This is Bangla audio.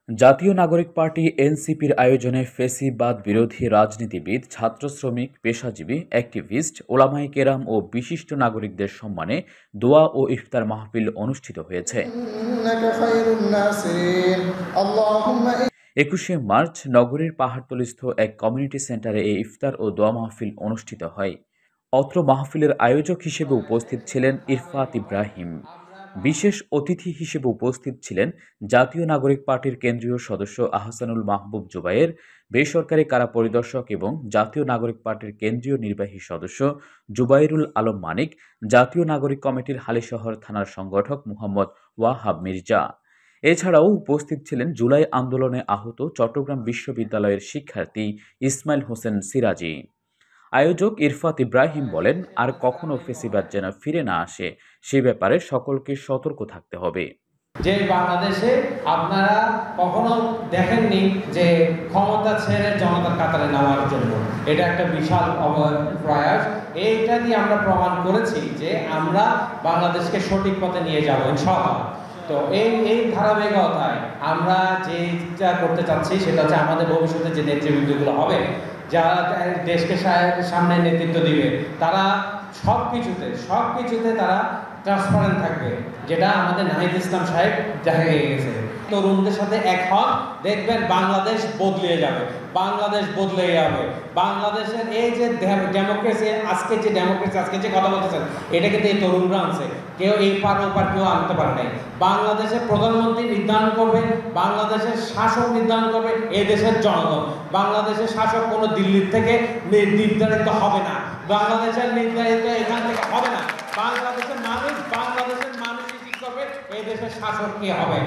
জাতীয় নাগরিক পার্টি এনসিপির আয়োজনে ফ্যাসিবাদ বিরোধী রাজনীতিবিদ, ছাত্র শ্রমিক, পেশাজীবী, অ্যাক্টিভিস্ট, ওলামায়ে কেরাম ও বিশিষ্ট নাগরিকদের সম্মানে দোয়া ও ইফতার মাহফিল অনুষ্ঠিত হয়েছে। ২১শে মার্চ নগরীর পাহাড়তলীস্থ এক কমিউনিটি সেন্টারে এই ইফতার ও দোয়া মাহফিল অনুষ্ঠিত হয়। অত্র মাহফিলের আয়োজক হিসেবে উপস্থিত ছিলেন ইরফাত ইব্রাহিম। বিশেষ অতিথি হিসেবে উপস্থিত ছিলেন জাতীয় নাগরিক পার্টির কেন্দ্রীয় সদস্য আহসানুল মাহবুব জুবায়ের, বেসরকারি কারা পরিদর্শক এবং জাতীয় নাগরিক পার্টির কেন্দ্রীয় নির্বাহী সদস্য জুবাইরুল আলম মানিক, জাতীয় নাগরিক কমিটির হালিশহর থানার সংগঠক মুহাম্মদ ওয়াহাব মির্জা। এছাড়াও উপস্থিত ছিলেন জুলাই আন্দোলনে আহত চট্টগ্রাম বিশ্ববিদ্যালয়ের শিক্ষার্থী ইসমাইল হোসেন সিরাজি। আয়োজক ইরফাত ইব্রাহিম বলেন, আর কখনো ফেসিবাদ যেন ফিরে না আসে সে ব্যাপারে সকলকে সতর্ক থাকতে হবে। যে বাংলাদেশে আপনারা কখনো দেখেননি যে ক্ষমতা ছেড়ে জনতার কাতারে নামার জন্য, এটা একটা বিশাল প্রয়াস। এইটা দিয়ে আমরা প্রমাণ করেছি যে আমরা বাংলাদেশকে সঠিক পথে নিয়ে যাব ইনশাআল্লাহ। তো এই ধারাবাহিকতায় আমরা যেটা করতে চাচ্ছি সেটা হচ্ছে আমাদের ভবিষ্যতে যে নেতৃবৃন্দগুলো হবে, যারা দেশকে সামনে নেতৃত্ব দিবে, তারা সব কিছুতে তারা ট্রান্সপারেন্ট থাকবে, যেটা আমাদের নাহিদ ইসলাম সাহেব দেখা গেছে। তরুণদের সাথে এক হন, দেখবেন বাংলাদেশ বদলে যাবে, বাংলাদেশের এই যে ডেমোক্রেসি, আজকে যে কথা বলতেছেন, এটা কিন্তু এই তরুণরা আনছে, কেউ এই পার ওপার কেউ আনতে পারে নাই। বাংলাদেশের প্রধানমন্ত্রী নির্ধারণ করবে, বাংলাদেশের শাসক নির্ধারণ করবে এই দেশের জনগণ। বাংলাদেশের শাসক কোনো দিল্লির থেকে নির্ধারিত হবে না, বাংলাদেশের নির্ধারিত এখান থেকে হবে না। বাংলাদেশের মানুষই ঠিক করবে এই দেশের শাসক কে হবে।